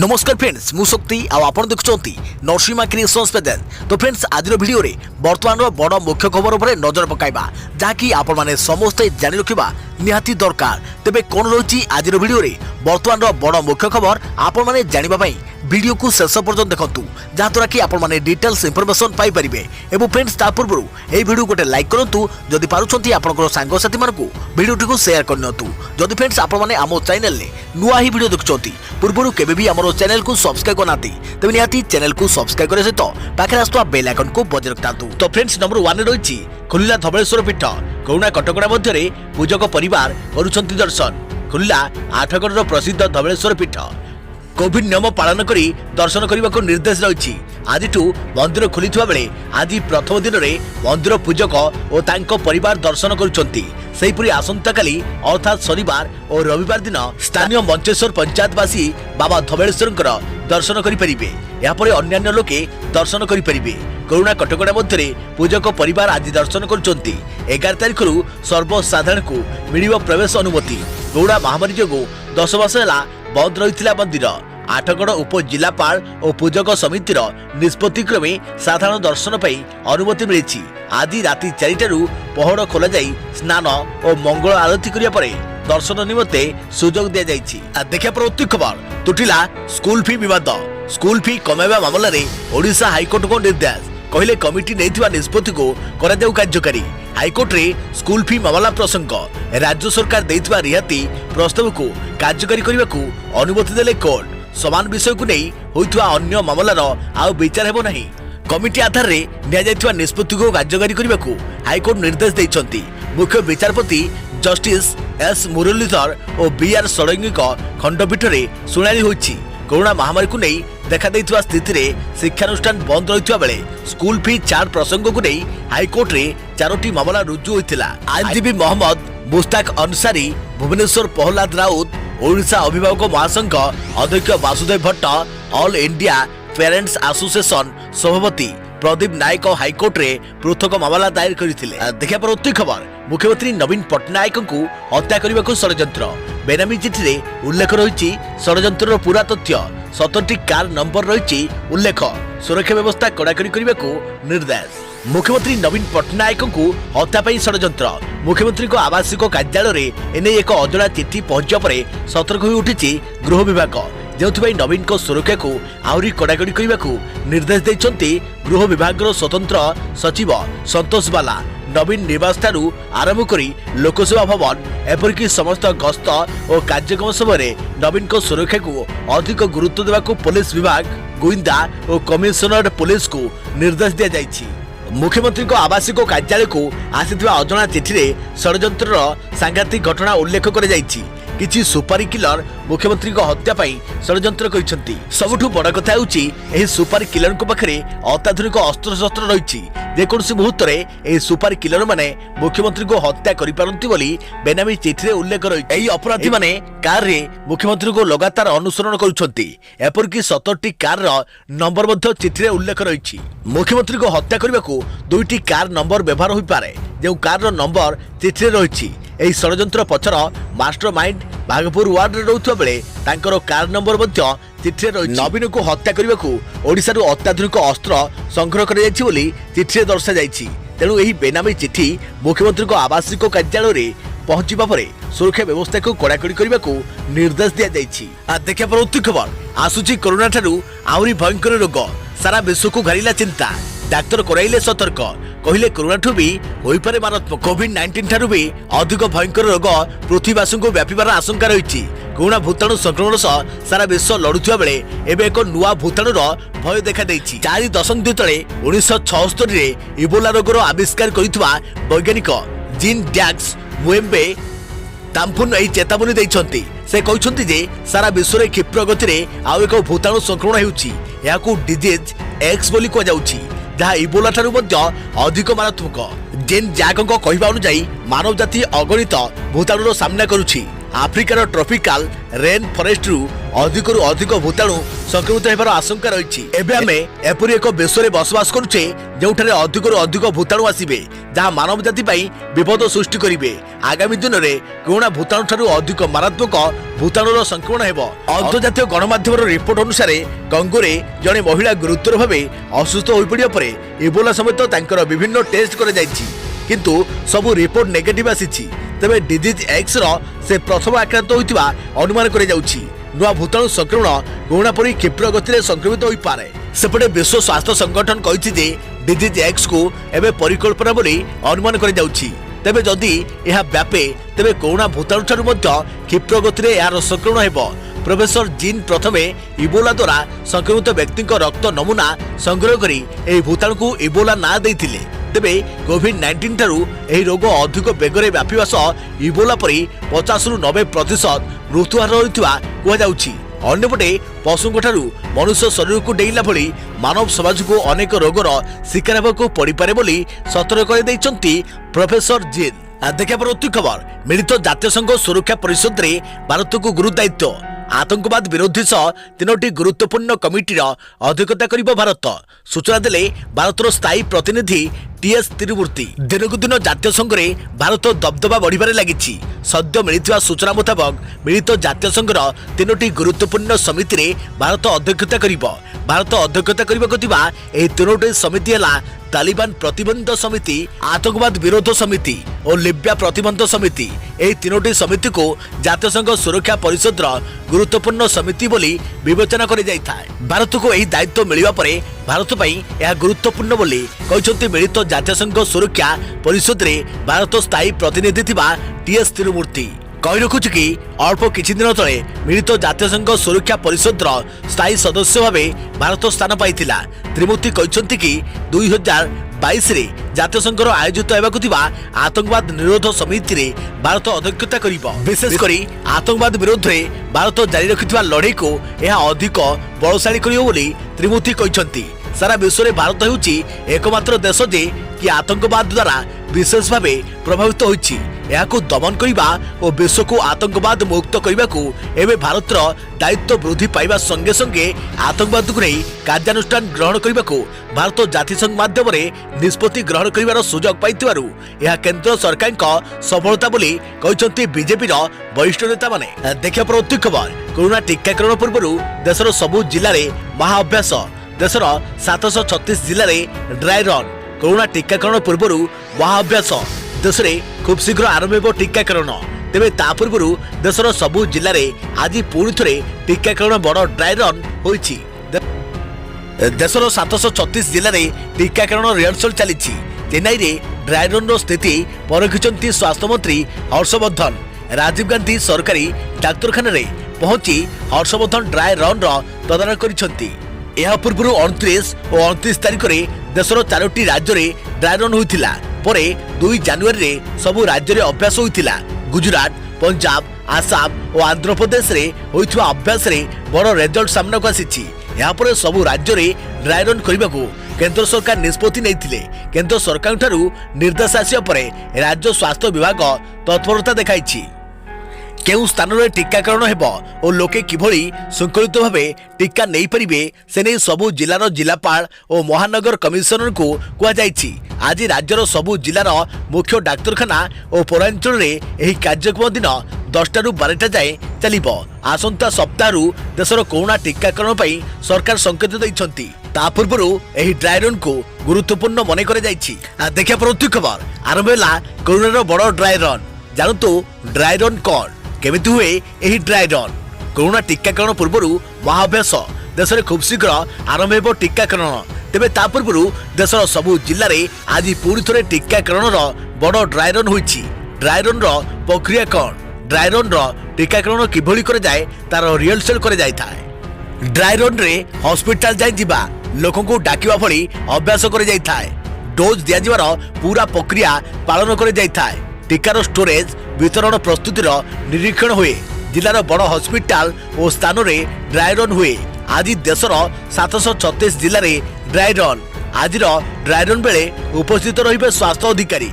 नमस्कार फ्रेंड्स मु शक्ति आपण देखुंती नरसिंहा क्रिएशंस पेजेंट। तो फ्रेंड्स आज वीडियो रे वर्तमान बड़ मुख्य खबर उपर नजर पकाइबा जहाँकि आपण माने समस्ते जानि रखिबा निहाती दरकार। तेबे कोन रही आज वीडियो रे वर्तमान बड़ मुख्य खबर आपण माने जानिबा पई वीडियो को शेष पर्यंत देखंतु जहाँद्वारा कि आपण माने डिटेल्स इंफॉर्मेशन पाई परिबे। एवं फ्रेंड्स ता पूर्व ए वीडियो गोटे लाइक करंतु जदि पारुछंती आपनकर सांग साथी मानकु वीडियो को शेयर करनतु। जदि फ्रेंड्स आपण माने आमो चैनल ले नुआ ही वीडियो देखुछंती पूर्व केबे भी हमरो चैनल को सब्सक्राइब करनाती तबे निहाती चैनल को सब्सक्राइब करे सहित पाखे आस्तुवा बेल आइकन को बजाय रखतांतु। तो फ्रेंड्स नंबर 1 रही खुलिला धवलेश्वर पीठ करुणा कटकड़ा मध्य पूजक परिवार करुछंती दर्शन। खुलिला आठगढ़ प्रसिद्ध धवलेश्वर पीठ कोविड नियम पालन करी दर्शन करने को निर्देश रही। आज मंदिर खोली बेले आज प्रथम दिन में मंदिर पूजक और तांको परिवार दर्शन करुछंती। सेहीपरि आसंता काली अर्थात शनिवार और रविवार दिन स्थानीय मंचेश्वर पंचायतवासी बाबा धवलेश्वर दर्शन करेंगे। यापर अन्य लोके दर्शन करेंगे। करुणा कटकड़ा मध्य पूजक परिवार आज दर्शन करुछंती। 11 तारिख सर्वसाधारण को मिल प्रवेश अनुमति। कोरोना महामारी जो 10 वर्ष है बंद रही मंदिर। आठगढ़ उपजिलापाल और पूजक समितिर निष्पत्ति क्रमे साधारण दर्शन पर अनुमति मिली। आज राति 4 पहड़ खोल जाई स्नान और मंगल आरती करिया परे दर्शन निमंते सुजोग दिया जायछि। देखिया परवर्ती खबर तुटिला स्कूल फी विवाद। स्कूल फी कमाइबा मामला रे ओडिशा हाईकोर्ट को निर्देश कहले कमिटी नेथिबा निष्पत्ति को करा देउ कार्यकारी। हाईकोर्ट रे स्कूल फी मामला प्रसंग राज्य सरकार देथिबा रिहाती प्रस्ताव को कार्यकारी करने को अनुमति देले कोर्ट। समान विषय को नहीं होइथवा अन्य मामलार आउ विचार हेबो नहीं। कमिटी आधार रे निया जायथिबा निष्पत्ति को कार्यकारी करने को हाईकोर्ट निर्देश दैछंती। मुख्य विचारपति जस्टिस एस मुरलीधर और बीआर षडंगी खंडपीठ रे सुनाली होइछि। कोरोना महामारी को नहीं देखा देइथवा स्थिति रे शिक्षानुष्ठान बंद रहिथवा बेले स्कूल फी चार्ज प्रसंग को नहीं हाईकोर्ट रे 4टी मामला रुजु होइथिला। आईनजीवी मोहम्मद मुस्ताक अंसारी, भुवनेश्वर प्रहलाद राउत, ओडिशा अभिभावक महासंघ अध्यक्ष Vasudev Bhatt, all India parents association सभापति प्रदीप नायक हाईकोर्ट रे पृथक मामला दायर करथिले। देखिया परवर्ती खबर मुख्यमंत्री नवीन पट्टनायक को हत्या करने को षड्यंत्र। बेनामी चिठी रे उल्लेख रही षड्यंत्र पूरा तथ्य 17टी कार नंबर रही उल्लेख। सुरक्षा व्यवस्था कड़ाकड़ी करने को निर्देश। मुख्यमंत्री नवीन पट्टनायक को हत्या पाई षड्यंत्र। मुख्यमंत्री को आवासिक कार्यालय रे एने एक अजड़ा चिठी पहुंचा पर सतर्क हो उठी गृह विभाग जो नवीन को सुरक्षा को आहरी कड़ाकड़ी करने को निर्देश देते गृह विभाग स्वतंत्र सचिव संतोष बाला। नवीन निवास ठारू आरंभ करी लोकसेवा भवन एपरिक समस्त गस्त और कार्यक्रम समय नवीन को सुरक्षा को अधिक गुरुत्व देवा पुलिस विभाग गुइंदा और कमिशनर पुलिस को निर्देश दिया जायछि। मुख्यमंत्री को आवासिक कार्यालय को आसिथिबा अजଣା चिठी रे षड्यंत्र सांघातिक घटना उल्लेख कर जायछि। किछि सुपारी किलर मुख्यमंत्री को हत्या पाई षड्यंत्र करिसेंती। सबुठु बड़ कथा होउछि एही सुपारी किलर को पाखरे अत्याधुनिक अस्त्र शस्त्र रहिछि। जेकोसी मुहूर्त रे एही सुपारी किलर माने मुख्यमंत्री को हत्या करि पारंती बोली बेनामी चिठी रे उल्लेख रही। एही अपराधी माने कार रे मुख्यमंत्री को लगातार अनुसरण करुछंती। एपरकी 17टी कार रो नंबर मध्य चिठी रे उल्लेख रहिछि। मुख्यमंत्री को हत्या करबा को 2टी कार नंबर व्यवहार होई पारे जे कार रो नंबर चिठी रे रहिछि। एही षड्यंत्र पछर मास्टर माइंड भागपुर वार्ड रे रहउथबा बेले तांकर कार नंबर मध्य चिठी रे रहिछि। नवीन को हत्या करबा को ओडिसा रो अत्याधुनिक अस्त्र संग्रह कर जायछि बोली चिठी रे दर्शा जायछि। तेणु एही बेनामी चिठी मुख्यमंत्री को आवासिक कार्यालय रे पहुंचीबा परे सुरक्षा व्यवस्था को कड़ाकड़ी करने को निर्देश दिया जायछि। देखिया परवर्ती खबर आसुची कोरोना ठारू आहुरी भयंकर रोग सारा विश्व को घारिला चिंता। डाक्तर कराइले सतर्क कहले कोरोना ठू भी होई पारे मारात्मक। कोविड-19 ठारू भी अधिक भयंकर रोग पृथ्वीवासी को व्यापीबार आशंका रही। कोरोना भूताणु संक्रमण सह सारा विश्व लड़ुवा बेले एबे एक नुआ भूताणुर भय देखा देछि। 4 दशंधि तले 1976 रे इबोला रोगर आविष्कार करितबा वैज्ञानिक जीन डैक्स मुएम्बे ताम्फुन एही चेतावनी दैछंती। से कहउछंती जे सारा विश्व रे क्षिप्र गति रे आउ एक भूताणु संक्रमण हेउछि। याकू डिजीज एक्स बोली को जाउछि जहाँ इबोला ठारू मध्य अधिक मारात्मक। जेन जैकଙ୍କ कहवा अनुसार मानव जाति अगणित भूताणुर सामना करुछि। आफ्रिकार ट्रॉपिकल रेन फॉरेस्ट रु ଅଧିକରୁ ଅଧିକ ଭୂତାଣୁ ସଂକ୍ରମିତ ହେବାର ଆଶଙ୍କା ରହିଛି। ଏବେ ଆମେ ଏପରି ଏକ ବିଶ୍ୱରେ ବସବାସ କରୁଛେ ଯେଉଁଠାରେ ଅଧିକରୁ ଅଧିକ ଭୂତାଣୁ ଆସିବେ ଯାହା ମାନବ ଜାତି ପାଇଁ ବିପଦ ସୃଷ୍ଟି କରିବେ। ଆଗାମୀ ଦିନରେ କରୋନା ଭୂତାଣୁ ଠାରୁ ଅଧିକ ମାରାତ୍ମକ ଭୂତାଣୁର ସଂକ୍ରମଣ ହେବ। ଅନ୍ତର୍ଜାତୀୟ ଗଣମାଧ୍ୟମର ରିପୋର୍ଟ ଅନୁସାରେ କଙ୍ଗୋରେ ଜଣେ ମହିଳା ଗୁରୁତର ଭାବେ ଅସୁସ୍ଥ ହୋଇପଡ଼ିବା ପରେ ଇବୋଲା ସମେତ ତାଙ୍କର ବିଭିନ୍ନ ଟେଷ୍ଟ କରାଯାଇଛି କିନ୍ତୁ ସବୁ ରିପୋର୍ଟ ନେଗେଟିଭ ଆସିଛି। ତେବେ ଡିଜିଜ୍ ଏକ୍ସର ସେ ପ୍ରଥମ ଆକ୍ରାନ୍ତ ହୋଇଥିବା ଅନୁମାନ କରାଯାଉଛି। ନୂଆ ଭୂତାଣୁ ସଂକ୍ରମଣ କରୋନା ପରି କ୍ଷିପ୍ର ଗତିରେ ସଂକ୍ରମିତ ହୋଇପାରେ। ସେପଟେ ବିଶ୍ୱ ସ୍ୱାସ୍ଥ୍ୟ ସଂଗଠନ କହିଛି ଯେ ଡିଜିଜ୍ ଏକ୍ସକୁ ଏବେ ପରିକଳ୍ପନା ବୋଲି ଅନୁମାନ କରାଯାଉଛି। ତେବେ ଯଦି ଏହା ବ୍ୟାପେ ତେବେ କରୋନା ଭୂତାଣୁ ଠାରୁ ମଧ୍ୟ କ୍ଷିପ୍ର ଗତିରେ ଏହାର ସଂକ୍ରମଣ ହେବ। ପ୍ରଫେସର ଜିନ୍ ପ୍ରଥମେ ଇବୋଲା ଦ୍ୱାରା ସଂକ୍ରମିତ ବ୍ୟକ୍ତିଙ୍କ ରକ୍ତ ନମୁନା ସଂଗ୍ରହ କରି ଏହି ଭୂତାଣୁକୁ ଇବୋଲା ନାଁ ଦେଇଥିଲେ। ତେବେ କୋଭିଡ୍-19 ଠାରୁ ଏହି ରୋଗ ଅଧିକ ବେଗରେ ବ୍ୟାପିବା ସହ ଇବୋଲା ପରି 50ରୁ 90% ମୃତ୍ୟୁହାର ରହିଥିବା କୁହାଯାଉଛି। ଅନ୍ୟପଟେ ପଶୁଙ୍କଠାରୁ ମନୁଷ୍ୟ ଶରୀରକୁ ଡେଇଁଲା ଭଳି ମାନବ ସମାଜକୁ ଅନେକ ରୋଗର ଶିକାର ହେବାକୁ ପଡ଼ିପାରେ ବୋଲି ସତର୍କ କରିଦେଇଛନ୍ତି ପ୍ରଫେସର ଜିନ୍। ଦେଖିବା ପରବର୍ତ୍ତୀ ଖବର, ମିଳିତ ଜାତିସଂଘ ସୁରକ୍ଷା ପରିଷଦରେ ଭାରତକୁ ଗୁରୁ ଦାୟିତ୍ୱ। ଆତଙ୍କବାଦ ବିରୋଧୀ ସହ 3ଟି ଗୁରୁତ୍ୱପୂର୍ଣ୍ଣ କମିଟିର ଅଧ୍ୟକ୍ଷତା କରିବ ଭାରତ। ସୂଚନା ଦେଲେ ଭାରତର ସ୍ଥାୟୀ ପ୍ରତିନିଧି ଟି.ଏସ୍. ତିରୁମୂର୍ତ୍ତି। ଦିନକୁ ଦିନ ଜାତିସଂଘରେ ଭାରତ ଦବଦବା ବଢ଼ିବାରେ ଲାଗିଛି। ସଦ୍ୟ ମିଳିଥିବା ସୂଚନା ମୁତାବକ ମିଳିତ ଜାତିସଂଘର 3ଟି ଗୁରୁତ୍ୱପୂର୍ଣ୍ଣ ସମିତିରେ ଭାରତ ଅଧ୍ୟକ୍ଷତା କରିବ। ଭାରତ ଅଧ୍ୟକ୍ଷତା କରିବାକୁ ଥିବା ଏହି 3ଟି ସମିତି ହେଲା ତାଲିବାନ ପ୍ରତିବନ୍ଧ ସମିତି, ଆତଙ୍କବାଦ ବିରୋଧ ସମିତି ଓ ଲିବ୍ୟା ପ୍ରତିବନ୍ଧ ସମିତି। ଏହି 3ଟି ସମିତିକୁ ଜାତିସଂଘ ସୁରକ୍ଷା ପରିଷଦର ଗୁରୁତ୍ୱପୂର୍ଣ୍ଣ ସମିତି ବୋଲି ବିବେଚନା କରାଯାଇଥାଏ। ଭାରତକୁ ଏହି ଦାୟିତ୍ୱ ମିଳିବା ପରେ ଭାରତ ପାଇଁ ଏହା ଗୁରୁତ୍ୱପୂର୍ଣ୍ଣ ବୋଲି କହିଛନ୍ତି ମିଳିତ ଜାତିସଂଘ ସୁରକ୍ଷା ପରିଷଦରେ ଭାରତ ସ୍ଥାୟୀ ପ୍ରତିନିଧି ଥିବା ଟି.ଏସ୍. ତିରୁମୂର୍ତ୍ତି। କହି ରଖୁଛୁ କି ଅଳ୍ପ କିଛି ଦିନ ତଳେ ମିଳିତ ଜାତିସଂଘ ସୁରକ୍ଷା ପରିଷଦର ସ୍ଥାୟୀ ସଦସ୍ୟ ଭାବେ ଭାରତ ସ୍ଥାନ ପାଇଥିଲା। ତ୍ରିମୂର୍ତ୍ତି କହିଛନ୍ତି କି 2022ରେ ଜାତିସଂଘର ଆୟୋଜିତ ହେବାକୁ ଥିବା ଆତଙ୍କବାଦ ନିରୋଧ ସମିତିରେ ଭାରତ ଅଧ୍ୟକ୍ଷତା କରିବ। ବିଶେଷ କରି ଆତଙ୍କବାଦ ବିରୋଧରେ ଭାରତ ଜାରି ରଖିଥିବା ଲଢ଼େଇକୁ ଏହା ଅଧିକ ବଳଶାଳୀ କରିବ ବୋଲି ତ୍ରିମୂର୍ତ୍ତି କହିଛନ୍ତି। ସାରା ବିଶ୍ୱରେ ଭାରତ ହେଉଛି ଏକମାତ୍ର ଦେଶ ଯେ କି ଆତଙ୍କବାଦ ଦ୍ୱାରା ବିଶେଷ ଭାବେ ପ୍ରଭାବିତ ହୋଇଛି। ଏହାକୁ ଦମନ କରିବା ଓ ବିଶ୍ୱକୁ ଆତଙ୍କବାଦ ମୁକ୍ତ କରିବାକୁ ଏବେ ଭାରତର ଦାୟିତ୍ୱ ବୃଦ୍ଧି ପାଇବା ସଙ୍ଗେ ସଙ୍ଗେ ଆତଙ୍କବାଦକୁ ନେଇ କାର୍ଯ୍ୟାନୁଷ୍ଠାନ ଗ୍ରହଣ କରିବାକୁ ଭାରତ ଜାତିସଂଘ ମାଧ୍ୟମରେ ନିଷ୍ପତ୍ତି ଗ୍ରହଣ କରିବାର ସୁଯୋଗ ପାଇଥିବାରୁ ଏହା କେନ୍ଦ୍ର ସରକାରଙ୍କ ସଫଳତା ବୋଲି କହିଛନ୍ତି ବିଜେପିର ବରିଷ୍ଠ ନେତାମାନେ। ଦେଖିବା ପରବର୍ତ୍ତୀ ଖବର, କରୋନା ଟିକାକରଣ ପୂର୍ବରୁ ଦେଶର ସବୁ ଜିଲ୍ଲାରେ ମହାଅଭ୍ୟାସ। ଦେଶର 736 ଜିଲ୍ଲାରେ ଡ୍ରାଏ ରନ୍। କରୋନା ଟିକାକରଣ ପୂର୍ବରୁ ମହାଅଭ୍ୟାସ। ଦେଶରେ ଖୁବ୍ ଶୀଘ୍ର ଆରମ୍ଭ ହେବ ଟିକାକରଣ। ତେବେ ତା ପୂର୍ବରୁ ଦେଶର ସବୁ ଜିଲ୍ଲାରେ ଆଜି ପୁଣି ଥରେ ଟିକାକରଣ ବଡ଼ ଡ୍ରାଏ ରନ୍ ହୋଇଛି। ଦେଶର 736 ଜିଲ୍ଲାରେ ଟିକାକରଣ ରିହର୍ସଲ ଚାଲିଛି। ଚେନ୍ନାଇରେ ଡ୍ରାଏ ରନ୍ର ସ୍ଥିତି ପରଖିଛନ୍ତି ସ୍ୱାସ୍ଥ୍ୟମନ୍ତ୍ରୀ ହର୍ଷବର୍ଦ୍ଧନ। ରାଜୀବ ଗାନ୍ଧୀ ସରକାରୀ ଡାକ୍ତରଖାନାରେ ପହଞ୍ଚି ହର୍ଷବର୍ଦ୍ଧନ ଡ୍ରାଏ ରନ୍ର ତଦାରଖ କରିଛନ୍ତି। ଏହା ପୂର୍ବରୁ 29 ଓ 29 ତାରିଖରେ ଦେଶର 4ଟି ରାଜ୍ୟରେ ଡ୍ରାଏ ରନ୍ ହୋଇଥିଲା। ପରେ 2 ଜାନୁଆରୀରେ ସବୁ ରାଜ୍ୟରେ ଅଭ୍ୟାସ ହୋଇଥିଲା। ଗୁଜରାଟ, ପଞ୍ଜାବ, ଆସାମ ଓ ଆନ୍ଧ୍ରପ୍ରଦେଶରେ ହୋଇଥିବା ଅଭ୍ୟାସରେ ବଡ଼ ରେଜଲ୍ଟ ସାମ୍ନାକୁ ଆସିଛି। ଏହାପରେ ସବୁ ରାଜ୍ୟରେ ଡ୍ରାଏ ରନ୍ କରିବାକୁ କେନ୍ଦ୍ର ସରକାର ନିଷ୍ପତ୍ତି ନେଇଥିଲେ। କେନ୍ଦ୍ର ସରକାରଙ୍କଠାରୁ ନିର୍ଦ୍ଦେଶ ଆସିବା ପରେ ରାଜ୍ୟ ସ୍ୱାସ୍ଥ୍ୟ ବିଭାଗ ତତ୍ପରତା ଦେଖାଇଛି। କେଉଁ ସ୍ଥାନରେ ଟିକାକରଣ ହେବ ଓ ଲୋକେ କିଭଳି ଶୃଙ୍ଖଳିତ ଭାବେ ଟିକା ନେଇପାରିବେ ସେ ନେଇ ସବୁ ଜିଲ୍ଲାର ଜିଲ୍ଲାପାଳ ଓ ମହାନଗର କମିଶନରଙ୍କୁ କୁହାଯାଇଛି। ଆଜି ରାଜ୍ୟର ସବୁ ଜିଲ୍ଲାର ମୁଖ୍ୟ ଡାକ୍ତରଖାନା ଓ ପୌରାଞ୍ଚଳରେ ଏହି କାର୍ଯ୍ୟକ୍ରମ ଦିନ 10ଟାରୁ 12ଟା ଯାଏଁ ଚାଲିବ। ଆସନ୍ତା ସପ୍ତାହରୁ ଦେଶର କରୋନା ଟିକାକରଣ ପାଇଁ ସରକାର ସଂକେତ ଦେଇଛନ୍ତି। ତା ପୂର୍ବରୁ ଏହି ଡ୍ରାଏ ରନ୍କୁ ଗୁରୁତ୍ୱପୂର୍ଣ୍ଣ ମନେ କରାଯାଇଛି। ଦେଖିବା ପରବର୍ତ୍ତୀ ଖବର, ଆରମ୍ଭ ହେଲା କରୋନାର ବଡ଼ ଡ୍ରାଏ ରନ୍। ଜାଣନ୍ତୁ ଡ୍ରାଏ ରନ୍ କ'ଣ, କେମିତି ହୁଏ ଏହି ଡ୍ରାଏ ରନ୍। କରୋନା ଟିକାକରଣ ପୂର୍ବରୁ ମହାଅଭ୍ୟାସ। ଦେଶରେ ଖୁବ୍ ଶୀଘ୍ର ଆରମ୍ଭ ହେବ ଟିକାକରଣ। ତେବେ ତା ପୂର୍ବରୁ ଦେଶର ସବୁ ଜିଲ୍ଲାରେ ଆଜି ପୁଣି ଥରେ ଟିକାକରଣର ବଡ଼ ଡ୍ରାଏ ରନ୍ ହୋଇଛି। ଡ୍ରାଏ ରନ୍ର ପ୍ରକ୍ରିୟା କ'ଣ? ଡ୍ରାଏ ରନ୍ର ଟିକାକରଣ କିଭଳି କରାଯାଏ ତାର ରିହର୍ସଲ କରାଯାଇଥାଏ। ଡ୍ରାଏ ରନ୍ରେ ହସ୍ପିଟାଲ ଯାଇ ଯିବା, ଲୋକଙ୍କୁ ଡାକିବା ଭଳି ଅଭ୍ୟାସ କରାଯାଇଥାଏ। ଡୋଜ୍ ଦିଆଯିବାର ପୁରା ପ୍ରକ୍ରିୟା ପାଳନ କରାଯାଇଥାଏ। ଟିକାର ଷ୍ଟୋରେଜ ବିତରଣ ପ୍ରସ୍ତୁତିର ନିରୀକ୍ଷଣ ହୁଏ। ଜିଲ୍ଲାର ବଡ଼ ହସ୍ପିଟାଲ ଓ ସ୍ଥାନରେ ଡ୍ରାଏ ରନ୍ ହୁଏ। ଆଜି ଦେଶର 736 ଜିଲ୍ଲାରେ ଡ୍ରାଏ ରନ୍। ଆଜିର ଡ୍ରାଏ ରନ୍ ବେଳେ ଉପସ୍ଥିତ ରହିବେ ସ୍ୱାସ୍ଥ୍ୟ ଅଧିକାରୀ।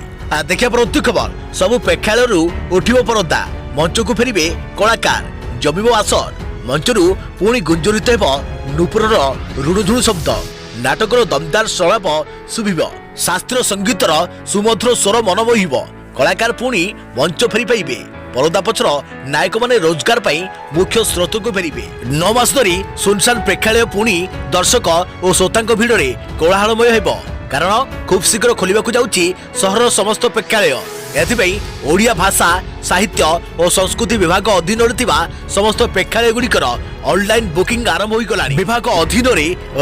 ଦେଖିବା ପରବର୍ତ୍ତୀ ଖବର, ସବୁ ପ୍ରେକ୍ଷାଳୟରୁ ଉଠିବ ପରଦା, ମଞ୍ଚକୁ ଫେରିବେ କଳାକାର, ଜମିବ ଆସର। मंचरू पुणी गुंजरित हेब नूपुरर रुणुझुणु शब्द नाटकर दमदार सलाप शुभिब शास्त्रीय संगीतर सुमधुर स्वर मन मोहिब कलाकार पुणी मंच फेरी पाइबे परदा पछर नायक माने रोजगार पाई मुख्य स्रोत को फेरिबे 9 मास धरी सुनसान प्रेक्षालय पुणी दर्शक और श्रोतांक भिड़े कोलाहलमय हेब कारण खूब शीघ्र खोलिबाकु जाउची सहर समस्त प्रेक्षालय एथिबई ओडिया भाषा साहित्य और संस्कृति विभाग अधीन समस्त प्रेक्षालय गुड़िकर ऑनलाइन बुकिंग आरंभ हो गला विभाग अधीन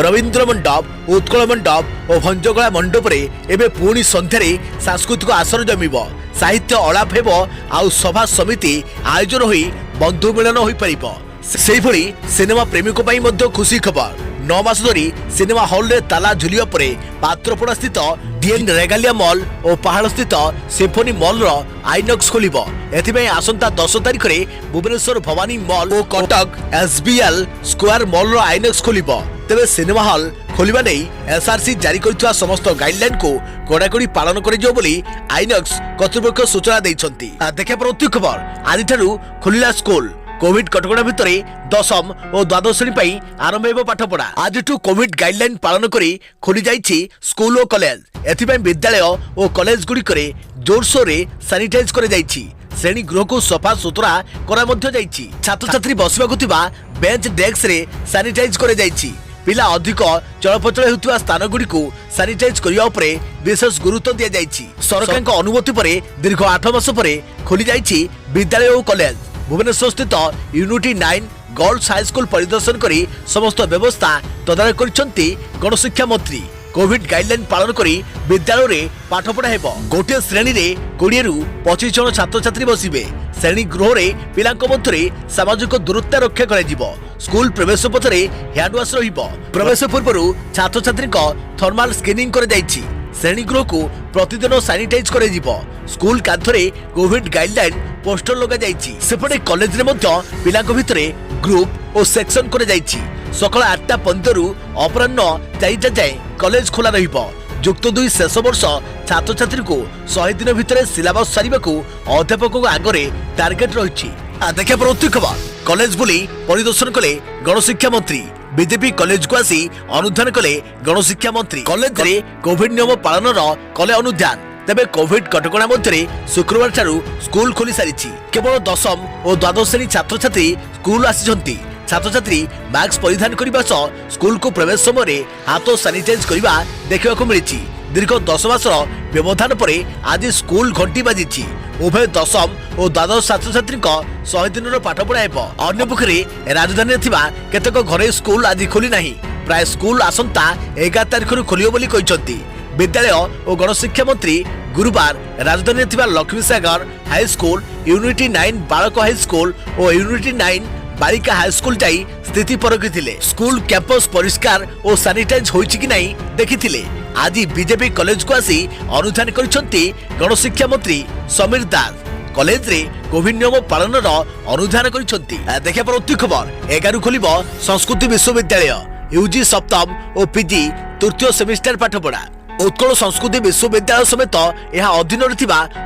रवींद्र मंडप उत्कल मंडप और भंजगला मंडप एवं पुणी संध्यारे सांस्कृतिक आसर जमीब साहित्य अलाप हेब आउ सभा समिति आयोजन होई बंधु मिलन होई परिबो सेहिभଳି सिनेमा प्रेमी को खुशी खबर 9 मास धरी सिनेमा हॉल रे ताला झुलिया परे पात्रपड़ा स्थित डीएन रेगालिया मॉल और पहाड़ स्थित सिम्फोनी मॉल रो आइनॉक्स खोलिबो एथिबे आसंता 10 तारिख रे भुवनेश्वर भवानी मॉल और कटक एसबीएल स्क्वायर मॉल रो आइनॉक्स खोलिबो तेबे सिनेमा हॉल खोलिबा नै एसआरसी जारी करथुवा समस्त गाइडलाइन को कड़ाकड़ी पालन करिजो बोली आइनॉक्स कर्तृपक्ष सूचना दैछंती देखा प्रति खबर आदि थारु खोलिला स्कूल कोविड कटकड़ा भितर 10म और द्वादश श्रेणी आरंभ हो पाठपढ़ा आज कोविड गाइडलाइन पालन करी खोली जाइछि स्कूल और कॉलेज एथिबे विद्यालय और कॉलेज गुड़िक जोरसोर रे सैनिटाइज करे जाइछि श्रेणी गृह को सफा सुतरा करा मध्य जाइछि छात्र छात्री बसिबाकु थिबा बेंच डेस्क रे सैनिटाइज करे जाइछि पिला अधिक चलप्रचल हेउथिबा स्थान गुड़िक सैनिटाइज करिया उपरे विशेष गुरुत्व दिया जाइछि सरकारक अनुमति परे दीर्घ 8 मास परे खोली जाइछि विद्यालय और कॉलेज भुवनेश्वर स्थित यूनिटी 9 गर्ल्स हाई स्कूल परिदर्शन करी समस्त व्यवस्था तदारख करिसेंती गणशिक्षा मंत्री कोविड गाइडलाइन पालन करी विद्यालय रे पाठपढ़ा हेबो गोटे श्रेणी रे 20 रु 25 जन छात्र छात्री बसिबे श्रेणी गृह रे पिलांक मध्यरे सामाजिक दूरत्व रक्षा करा जिवो स्कूल प्रवेश पथरे हैंड वाश रहिबो प्रवेश पूर्व छात्र छात्री को थर्मल स्क्रीनिंग करे जाइछि श्रेणी गृह को प्रतिदिन सैनिटाइज करे जिवो स्कूल कांथरे कोविड गाइडलाइन पोस्टर लगा जाइछि सेपटे कॉलेज रे मध्य पिलांक भितरे ग्रुप और सेक्शन करे जाइछि सकाळ 8:15 रु अपराह्न 4टा जाए कॉलेज खोला रहिबो युक्त 2 शेष वर्ष छात्र छात्री को 100 दिन भितरे सिलेबस सारिबाकू अध्यापक आगरे टार्गेट रहिछि देखा प्रति खबर कॉलेज बुली परिदर्शन कले गणशिक्षा मंत्री बीजेपी कॉलेज को आसी अनुधान कले गणशिक्षा मंत्री कॉलेज रे कोविड नियम पालन कले अनुधान तेबे कोविड कटकणा मध्य शुक्रवार ठारू स्कूल खोली सारी केवल 10म और द्वादश श्रेणी छात्र छात्री स्कूल आसी छात्र छात्री मास्क परिधान करने सह स्कूल को प्रवेश समय हाथ सैनिटाइज करने देखा मिली दीर्घ 10 मास व्यवधान पर आज स्कूल घंटी बाजी उभय 10म और द्वादश छात्र छात्री 100 दिन पाठपढ़ा अन्य पक्षे राजधानी केतक घरे स्कूल आज खोली ना प्राय स्कूल आसंता 11 तारिख खोलियो बोली कहते विद्यालय और गणशिक्षा मंत्री गुरुवार राजधानी लक्ष्मीसागर हाई स्कूल यूनिटी 9 बालक हाई स्कूल और यूनिटी 9 बालिका हाई स्कूल जाई स्थिति परखिथिले स्कूल कैंपस परिष्कार और सैनिटाइज होइछि कि नहीं देखिथिले आज बीजेपी कॉलेज को आसी अनुधान करिसेंती गणशिक्षा मंत्री समीर दास कॉलेज रे कोविड नियम पालन अनुधान करिसेंती देखा प्रति खबर 11 खोलिबो संस्कृति विश्वविद्यालय यूजी सप्तम और पीजी तृतीय सेमिस्टर पाठपढ़ा उत्कल संस्कृति विश्वविद्यालय समेत यह अधीन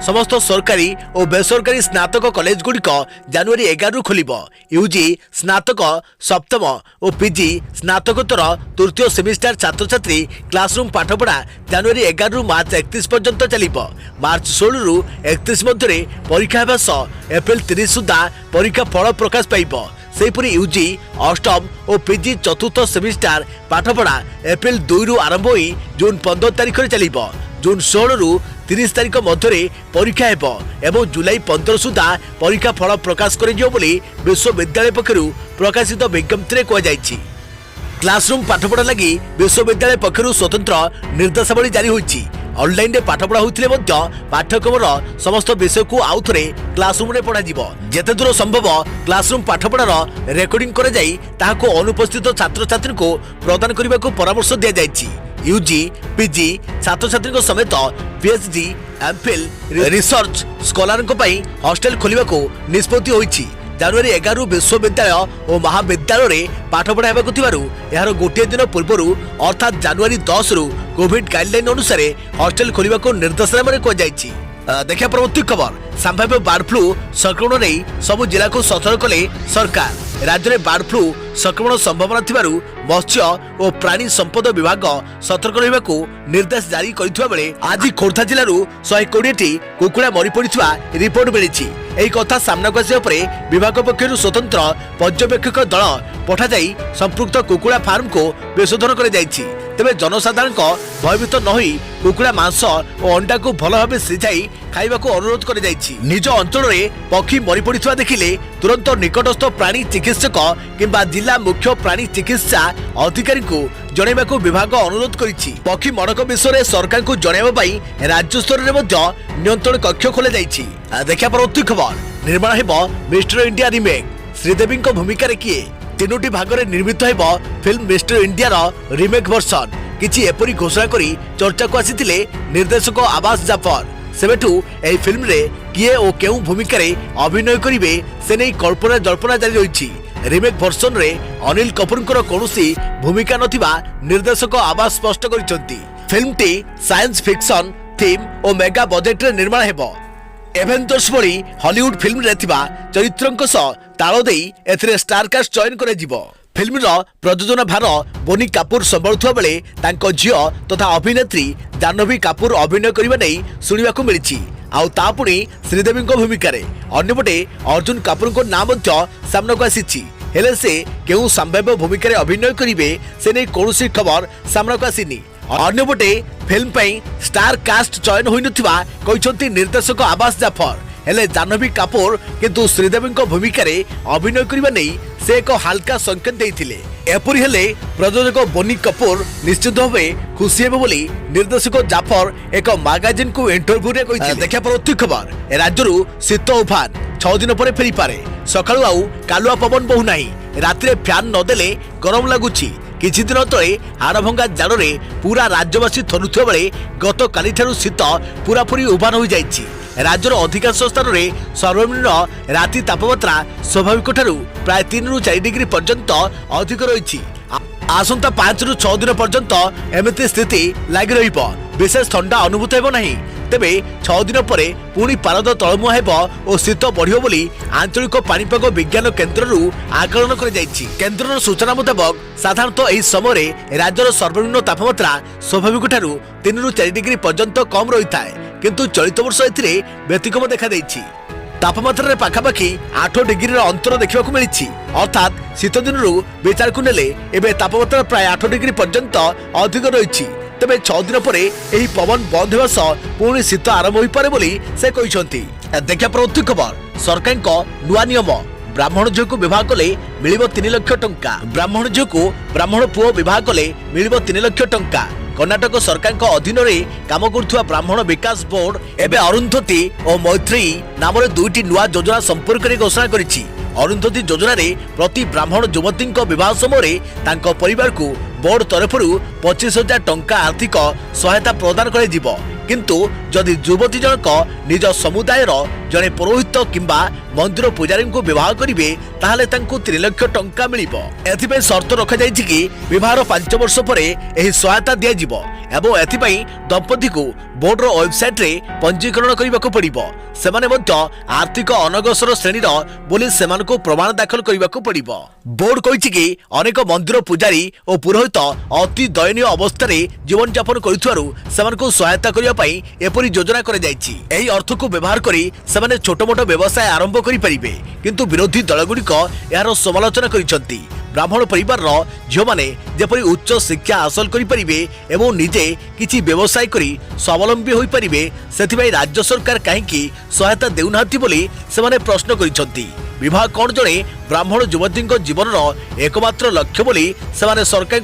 समस्त सरकारी और बेसरकारी स्नातक कॉलेज गुड़िक जनवरी 11 रु खोलिबो यूजी स्नातक सप्तम और पीजी स्नातकोत्तर तृतीय सेमिस्टर छात्र छात्री क्लासरूम पाठपढ़ा जनवरी 11 रु मार्च 31 पर्यंत चलिबो मार्च 16 रु 31 मध्य परीक्षा हेबा सह एप्रिल 30 सुधा परीक्षा फल प्रकाश पाइबो सेहीपरि यूजी अष्टम और पीजी चतुर्थ सेमिस्टर पाठपढ़ा एप्रिल 2 रु आरंभ होई जून 15 तारिख रे चलिबो जून 16 रु 30 तारिख मध्य परीक्षा हेबो एवं जुलाई 15 सुधा परीक्षा फल प्रकाश करियो बोली विश्वविद्यालय पक्षरु प्रकाशित विज्ञप्ति रे कह जायछि क्लासरूम पाठपढ़ा लगी विश्वविद्यालय पक्षरु स्वतंत्र निर्देशावली जारी होईछि ऑनलाइन रे पाठपढ़ा होइथिले मध्य पाठ्यक्रमर समस्त विषय को आउ थरे क्लासरूम रे पढ़ा जिवो जेते दूर संभव क्लासरूम पाठपढ़ार रेकर्डिंग करे जाई ताहाको अनुपस्थित छात्र छात्री को प्रदान करने को परामर्श दिया जायछि यूजी पीजी छात्र छात्री समेत PhD MPhil research scholar hostel खोलिबा को निष्पत्ति होईछि जनवरी 11 विश्वविद्यालय और महाविद्यालय पाठपढ़ा यार गोटे दिन पूर्व अर्थात जनवरी 10 रु कोविड गाइडलाइन अनुसार हॉस्टेल खोलिबा को निर्देशनामा कहुई देखा परवर्ती खबर संभाव्य बर्ड फ्लू संक्रमण नहीं सबु जिला को सतर्क कले सरकार राज्य में बार्ड फ्लू संक्रमण संभावना थिबारु मत्स्य और प्राणी संपद विभाग सतर्क रहबाकू निर्देश जारी करथिबा बेले आज खोर्धा जिल्लारू 120टी कुकुड़ा मरी पड़िथिबा रिपोर्ट मिलिछि। एही कथा सामना को आसिबा परे विभाग पक्षरु स्वतंत्र पर्यवेक्षक दल पठा जाई संपृक्त कुकुड़ा फार्म को बेशोधन कर जाइछि। तेबे जनसाधारण भयभीत न होई कुकुड़ा मांस और अंडा को भल भाव सिझाई खाइबा को अनुरोध कर जाइछि। निज अंचल रे पक्षी मरी पड़िथिबा देखिले तुरंत निकटस्थ प्राणी चिकित्सक किंबा जिला मुख्य प्राणी चिकित्सा अधिकारी को जणाइबा को विभाग अनुरोध करिछि। पक्षी मड़क विषय में सरकार को जणाइबा पई राज्य स्तर रे मध्य नियंत्रण कक्ष खोला जाइछि। देखा परवर्ती खबर निर्माण हेबो मिस्टर इंडिया रिमेक। श्रीदेवी भूमिका किए 3टी भाग में निर्मित हेबो फिल्म मिस्टर इंडिया रो रिमेक वर्सन। किछि एपरी घोषणा करी चर्चा को आसीथिले निर्देशक आबास जाफर। सेबेठू एही फिल्म रे किए ओ केउ भूमिका रे अभिनय करिवे से नै कल्पना जल्पना जारी रहिछि। रिमेक वर्सन रे अनिल कपूरଙ୍କର कौनसी भूमिका नथिबा निर्देशक आबास स्पष्ट करिसंती। फिल्म टी साइंस फिक्शन थीम और मेगा बजेट रे निर्माण हेबो। एवेंजर्स भली हॉलीवुड फिल्म रे थिबा चरित्रंक सह ताल देई एथिरे स्टार कास्ट चयन करे जिवो। फिल्म रो प्रयोजन भार बोनी कपूर संभाळुथबा बेले तांको झियो तथा अभिनेत्री जाह्नवी कपूर अभिनय करिबा नै सुनिबा को मिलिछि। आउ ता पुणी श्रीदेवी भूमिका रे अन्यपटे अर्जुन कपूर को नाम मध्य सामना को आसीछि। हेले से केउ संभाव्य भूमिका रे अभिनय करिवे से नै कोनोसी खबर सामना को आसीनी। अन्यपटे फिल्म पई स्टार कास्ट चयन होई नथिबा कहिसंती निर्देशक आबास जाफर। हेले जाह्नवी कपूर किंतु श्रीदेवी भूमिका रे अभिनय करिबा नै से एक हल्का संकेत देइथिले। एपरि हेले प्रयोजक बोनी कपूर निश्चित भावे खुशी हेबे बोली निर्देशक जाफर एक मैगजीन को इंटरव्यू रे कहिथिले। देखा परवर्ती खबर राज्यरू शीत उफान 6 दिन पर फेरी पारे। सकाळू आउ कालुआ पवन बहु नाही। रात्रि फैन न देले गरम लागुछि। किछि दिन तले हाड़भंगा जाड़े पूरा राज्यवासी थरुथिबा बेले गत काली ठारू शीत पूरापूरी उभान हो जाइछि। राज्यर अधिकांश स्थान में सर्वनिम्न राति तापमात्रा स्वाभाविक ठारू प्राय 3 ରୁ 4 डिग्री पर्यंत अधिक रही। आसंता 5 ରୁ 6 दिन पर्यंत एमती स्थिति लगी रहिबो। विशेष ठंडा अनुभूत हेबो नहीं। तेबे 6 दिन पर पुणी पारद तलमुआ हेबो और शीत बढ़िबो बोली आंचलिक पाणीपाग विज्ञान केन्द्ररू आकलन कर जाइछि। केन्द्रर सूचना मुताबक साधारणतः एही समय राज्यर सर्वनिम्न तापमात्रा स्वाभाविक ठारू 3 ରୁ 4 डिग्री पर्यंत कम रही थाए। किंतु चलित वर्ष एथिरे व्यतिक्रम देखा देइछि। तापमात्रा पाखापाखि 8 डिग्री अंतर देखा मिली। अर्थात शीत दिन विचार को नेले एबे तापमात्रा प्राय 8 डिग्री पर्यंत अधिक रही। तेबे 6 दिन पर एही पवन बंद होगा सह पुणी शीत आरंभ हो पारे बोली से कहिसंती। देखा परवर्ती खबर सरकार नुआ नियम ब्राह्मण झील को विवाह कले मिलिबो 3 लाख टंका। ब्राह्मण झील को ब्राह्मण पुओ विवाह कले मिलिबो 3 लाख टंका। कर्णाटक सरकार अधीन में काम करुवा ब्राह्मण विकास बोर्ड एवं अरुंधती और मैत्री नाम 2टी नुआ योजना संपर्क में घोषणा करिछि। अरुंधती योजना रे प्रति ब्राह्मण युवती विवाह समय परिवार को बोर्ड तरफ 25,000 टंका आर्थिक सहायता प्रदान कर किंतु जदि युवती जनक निज समुदाय जड़े पुरोहित किंबा मंदिर पूजारी को विवाह करेंगे ताहले 3 लाख टंका मिलिबो। एथिपई शर्त रखा जाइछि कि विवाहर 5 वर्ष पर एही सहायता दिया जिवो एवं एथिपई दंपति को बोर्ड रो वेबसाइट रे पंजीकरण करबा को पड़िबो। सेमाने मध्य आर्थिक अनगसर श्रेणी बोली सेमान को प्रमाण दाखल करबा को पड़िबो। बोर्ड कहिछि कि अनेक मंदिर पूजारी और पुरोहित अति दयनीय अवस्था रे जीवन यापन करुथारु सेमान को सहायता करिया पई एपरि योजना कर जाइछि। एही अर्थ को व्यवहार करी सेमाने छोट मोट व्यवसाय आरंभ करि परिबे। किंतु विरोधी दलगुड़िक यार समालोचना करिसंती। ब्राह्मण परिवार झील मैंने जेपरी उच्च शिक्षा हासिल करें एवं निजे किसी व्यवसाय करी स्वावलंबी हो पारे से राज्य सरकार कहीं सहायता देउना बोली से प्रश्न करिसंती। विवाह कौन जड़े ब्राह्मण युवती जीवन एकमात्र लक्ष्य बोली से सरकार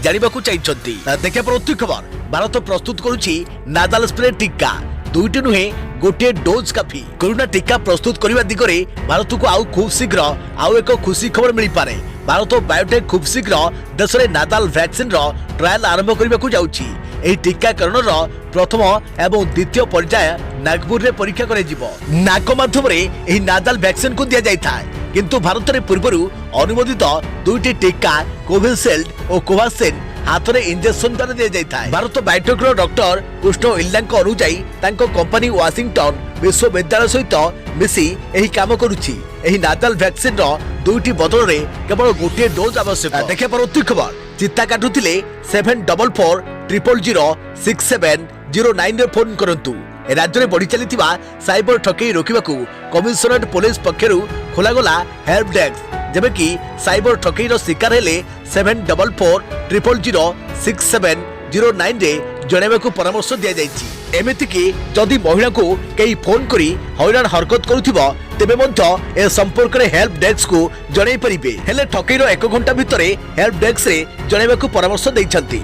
जानवा चाहिए। देखा परवर्ती खबर भारत प्रस्तुत करुछि नादाल स्प्रे टीका 2टी नुहे गोटे डोज काफी। कोरोना टीका प्रस्तुत करने दिगरे भारत को आउ खूब शीघ्र आउ एक खुशी खबर मिल पारे। भारत बायोटेक खूब शीघ्र देश में नादाल वैक्सीन ट्रायल आरंभ करने को जाउछि। एही टीकाकरण प्रथम एवं द्वितीय पर्याय नागपुर में परीक्षा कर नाक माध्यम नादाल वैक्सीन को दि जाए। किंतु भारत में पूर्व अनुमोदित 2टी टीका कोविशील्ड और कोवाक्सिन हाथ में इंजेक्शन द्वारा दि जाए। भारत बायोटेक डॉक्टर कृष्ण इल्लांक अनुजाई कंपनी वाशिंगटन विश्वविद्यालय सहित मिसी एही काम करुछि। एही नाजाल वैक्सीन रो दुईटी बदल रे केवल गोटे डोज आवश्यक। देखिए परवर्ती खबर चित्ता काटुथिले 744 000 6709 रे फोन करंतु। राज्य में बढ़ी चली साइबर ठकई रोकने कमिशनरेट पुलिस पक्षर खोलागला हेल्प डेस्क जबकि कि साइबर ठकईर शिकार हेले 744 000 6709 रे जणाइबाकू परामर्श दिया जायछि। एमिति कि जदि महिला को कई फोन करी हैरान हरकत करुथिबो तेबे मध्य ए संपर्क रे हेल्प डेस्क को जणाई परिबे। हेले ठकईर 1 घंटा भितरे हेल्प डेस्क रे जणाइबाकू परामर्श दैछंती।